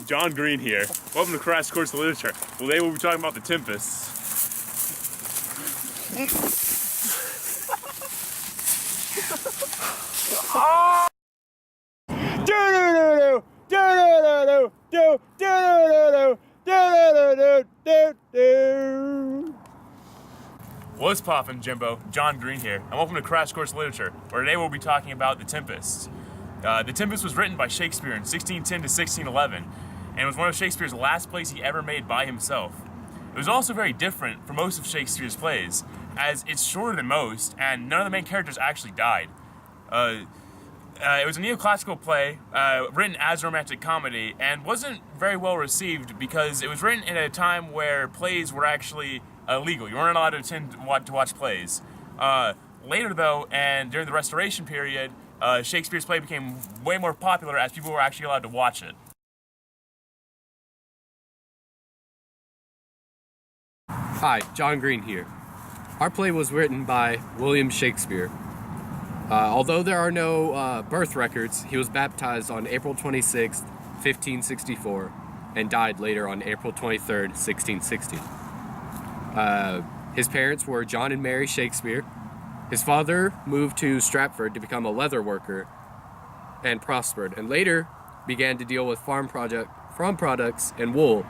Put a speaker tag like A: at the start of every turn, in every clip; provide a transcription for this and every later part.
A: John Green here. Welcome to Crash Course of Literature. Today we'll be talking about the Tempest. What's poppin', Jimbo? John Green here, and welcome to Crash Course of Literature, where today we'll be talking about the Tempest. The Tempest was written by Shakespeare in 1610 to 1611, and was one of Shakespeare's last plays he ever made by himself. It was also very different from most of Shakespeare's plays, as it's shorter than most, and none of the main characters actually died. It was a neoclassical play written as a romantic comedy, and wasn't very well received because it was written in a time where plays were actually illegal. You weren't allowed to attend to watch plays. Later, though, and during the Restoration period, Shakespeare's play became way more popular as people were actually allowed to watch it.
B: Hi, John Green here. Our play was written by William Shakespeare. Although there are no birth records, he was baptized on April 26, 1564, and died later on April 23, 1660. His parents were John and Mary Shakespeare. His father moved to Stratford to become a leather worker and prospered, and later began to deal with farm products and wool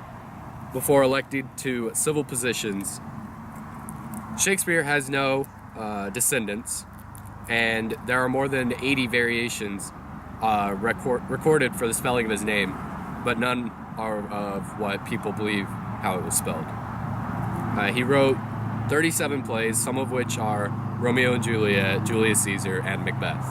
B: before elected to civil positions. Shakespeare has no descendants, and there are more than 80 variations recorded for the spelling of his name, but none are of what people believe how it was spelled. He wrote 37 plays, some of which are Romeo and Juliet, Julius Caesar, and Macbeth.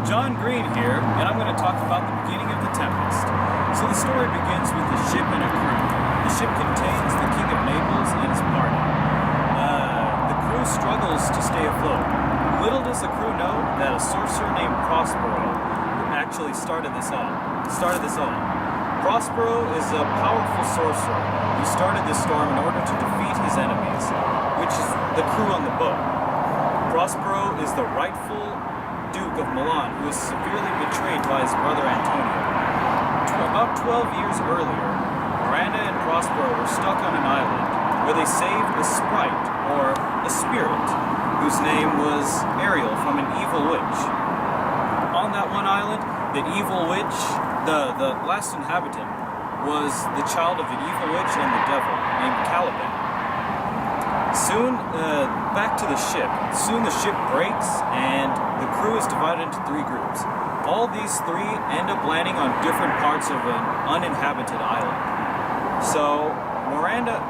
C: John Green here, and I'm going to talk about the beginning of the Tempest. So the story begins with a ship and a crew. The ship contains the King of Naples and his party. The crew struggles to stay afloat. Little does the crew know that a sorcerer named Prospero actually started this all. Prospero is a powerful sorcerer who started this storm in order to defeat his enemies, which is the crew on the boat. Prospero is the rightful Duke of Milan, who was severely betrayed by his brother Antonio. About 12 years earlier, Miranda and Prospero were stuck on an island where they saved a sprite, or a spirit, whose name was Ariel, from an evil witch. On that one island, the evil witch, the last inhabitant, was the child of an evil witch and the devil named Caliban. Soon, back to the ship. Soon the ship breaks and the crew is divided into three groups. All these three end up landing on different parts of an uninhabited island. So Miranda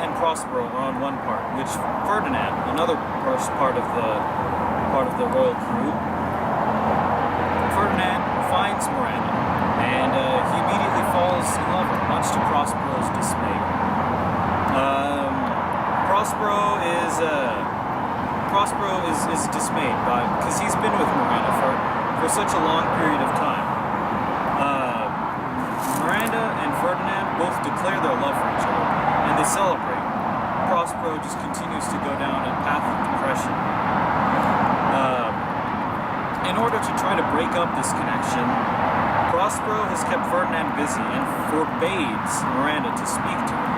C: and Prospero are on one part, which Ferdinand, another part of the royal crew, Ferdinand finds Miranda, and he immediately falls in love with her, much to Prospero's dismay. Prospero is dismayed because he's been with Miranda for such a long period of time. Miranda and Ferdinand both declare their love for each other, and they celebrate. Prospero just continues to go down a path of depression. In order to try to break up this connection, Prospero has kept Ferdinand busy and forbids Miranda to speak to him,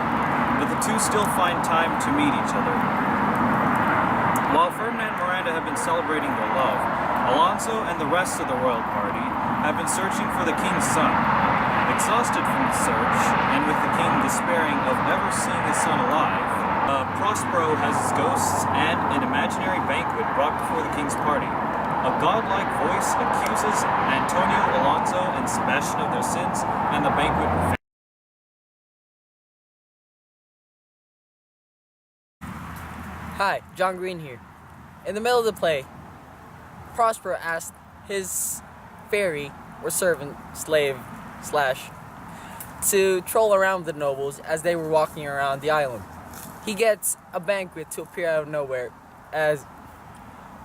C: but the two still find time to meet each other. While Ferdinand and Miranda have been celebrating their love, Alonso and the rest of the royal party have been searching for the king's son. Exhausted from the search, and with the king despairing of ever seeing his son alive, Prospero has his ghosts and an imaginary banquet brought before the king's party. A godlike voice accuses Antonio, Alonso, and Sebastian of their sins, and the banquet fails.
D: Hi, John Green here. In the middle of the play, Prospero asked his fairy, or servant, slave, to troll around the nobles as they were walking around the island. He gets a banquet to appear out of nowhere, as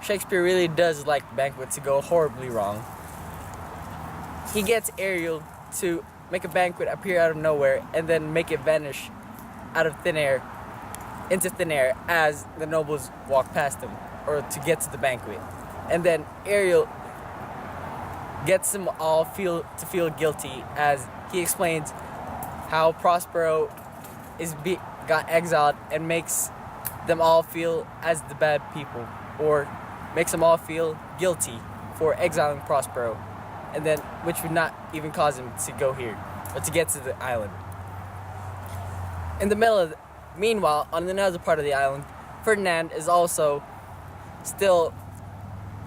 D: Shakespeare really does like banquets to go horribly wrong. He gets Ariel to make a banquet appear out of nowhere and then make it vanish out of thin air into thin air as the nobles walk past him, or to get to the banquet. and then Ariel gets them all feel guilty as he explains how Prospero got exiled and makes them all feel as the bad people, or makes them all feel guilty for exiling Prospero, and then which would not even cause him to go here, but to get to the island. Meanwhile, on another part of the island, Ferdinand is also still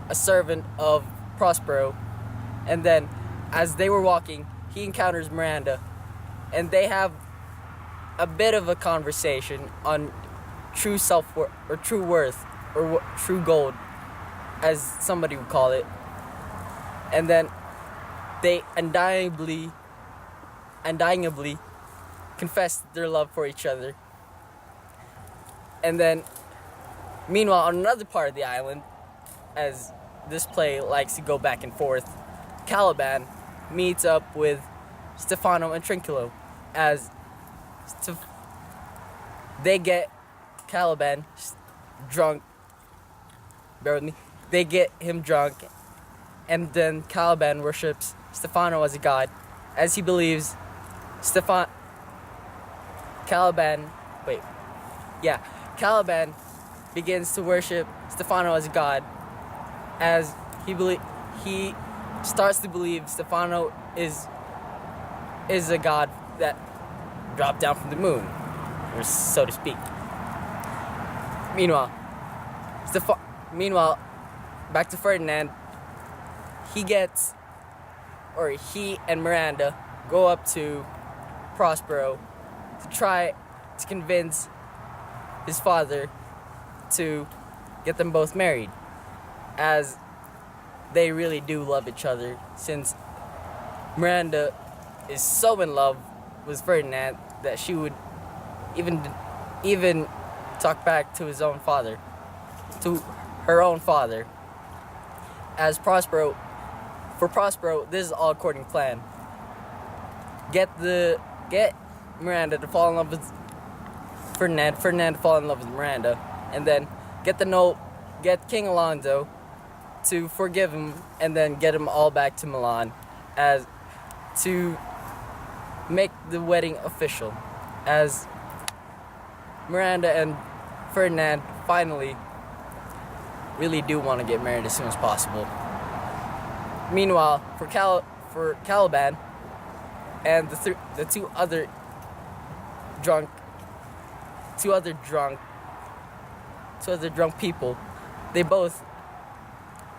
D: a servant of Prospero, and then as they were walking, he encounters Miranda, and they have a bit of a conversation on true self-worth, or true worth, or true gold, as somebody would call it. And then they undyingly confess their love for each other. And then, meanwhile, on another part of the island, as this play likes to go back and forth, Caliban meets up with Stefano and Trinculo as they get Caliban drunk. Bear with me. They get him drunk, and then Caliban worships Stefano as a god, as he believes Caliban begins to worship Stefano as a god, as he starts to believe Stefano is a god that dropped down from the moon, or so to speak. Meanwhile, back to Ferdinand. He and Miranda go up to Prospero to try to convince his father to get them both married, as they really do love each other, since Miranda is so in love with Ferdinand that she would even talk back to her own father. As Prospero, this is all according to plan. Get Miranda to fall in love with Ferdinand to fall in love with Miranda, and then get King Alonso to forgive him, and then get him all back to Milan, as to make the wedding official, as Miranda and Ferdinand finally really do want to get married as soon as possible. Meanwhile, for Caliban and the two other drunk people,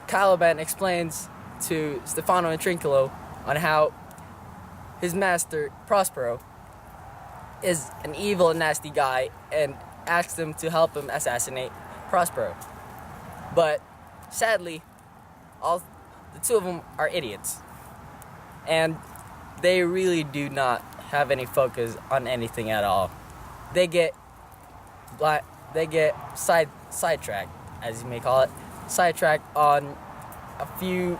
D: Caliban explains to Stefano and Trinculo on how his master, Prospero, is an evil and nasty guy, and asks them to help him assassinate Prospero. But sadly, the two of them are idiots, and they really do not have any focus on anything at all. They get sidetracked, as you may call it, sidetracked on a few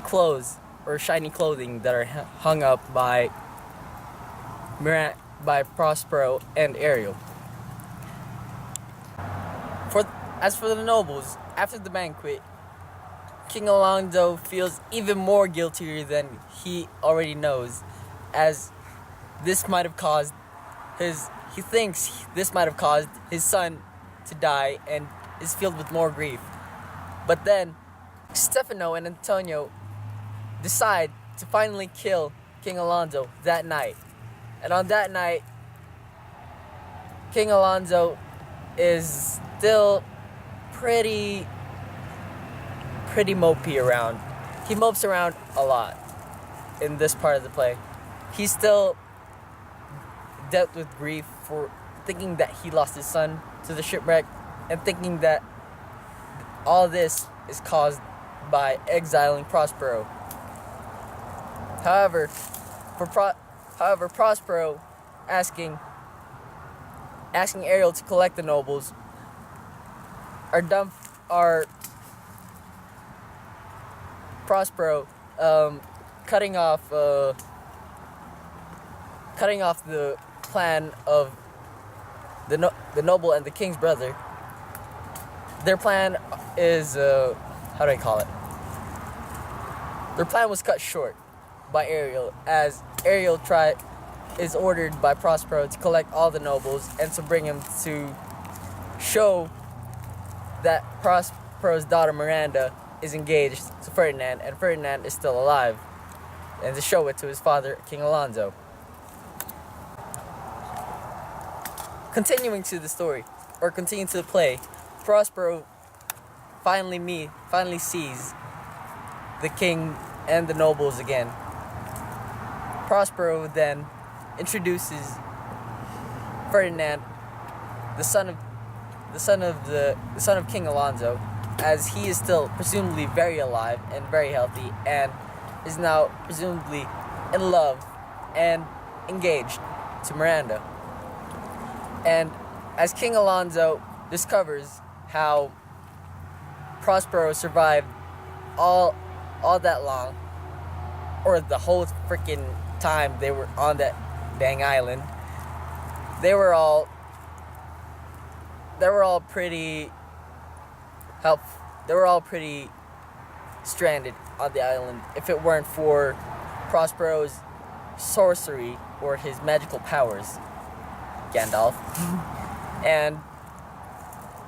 D: clothes or shiny clothing that are hung up by Prospero and Ariel. As for the nobles, after the banquet, King Alonso feels even more guiltier than he already knows, as this might have caused he thinks this might have caused his son to die, and is filled with more grief. But then, Stefano and Antonio decide to finally kill King Alonso that night. And on that night, King Alonso is still pretty mopey around. He mopes around a lot in this part of the play. He's still dealt with grief for thinking that he lost his son to the shipwreck, and thinking that all this is caused by exiling Prospero. However, Prospero asking Ariel to collect the nobles are Prospero cutting off the plan of the noble and the king's brother. Their plan is how do I call it? Their plan was cut short by Ariel, as Ariel is ordered by Prospero to collect all the nobles and to bring him to show that Prospero's daughter Miranda is engaged to Ferdinand and Ferdinand is still alive, and to show it to his father, King Alonso. Continuing to the story, or continuing to the play, Prospero finally sees the king and the nobles again. Prospero then introduces Ferdinand, the son of King Alonso, as he is still presumably very alive and very healthy, and is now presumably in love and engaged to Miranda. And as King Alonso discovers how Prospero survived all that long, or the whole freaking time they were on that dang island, they were all pretty stranded on the island if it weren't for Prospero's sorcery or his magical powers, Gandalf. And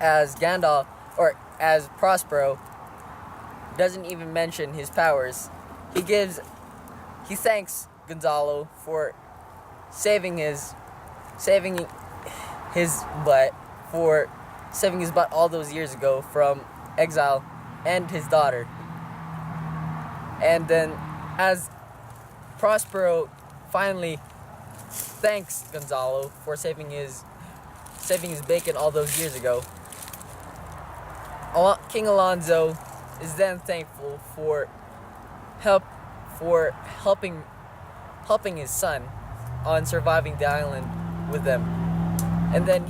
D: as Prospero doesn't even mention his powers, he thanks Gonzalo for saving his butt all those years ago from exile and his daughter. And then as Prospero finally thanks Gonzalo for saving his bacon all those years ago, King Alonso is then thankful for helping his son on surviving the island with them. And then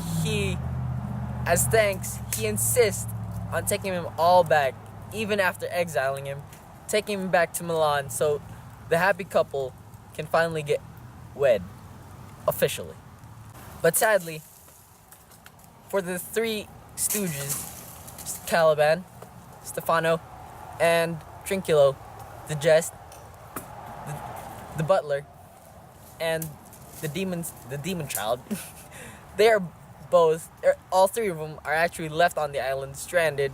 D: as thanks, he insists on taking him all back, even after exiling him, taking him back to Milan so the happy couple can finally get wed, officially. But sadly, for the three stooges, Caliban, Stefano, and Trinculo, the jest, the butler, and the demon child, all three of them are actually left on the island stranded,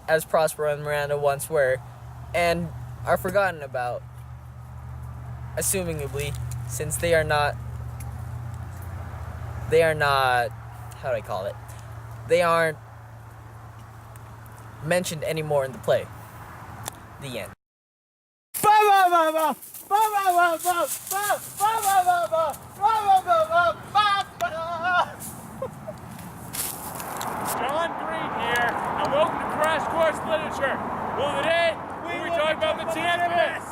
D: as Prospero and Miranda once were, and are forgotten about, assumingly, since they are not, how do I call it? They aren't mentioned anymore in the play. The end.
A: John Green here, and welcome to Crash Course Literature. Well, today we talk about the Tempest.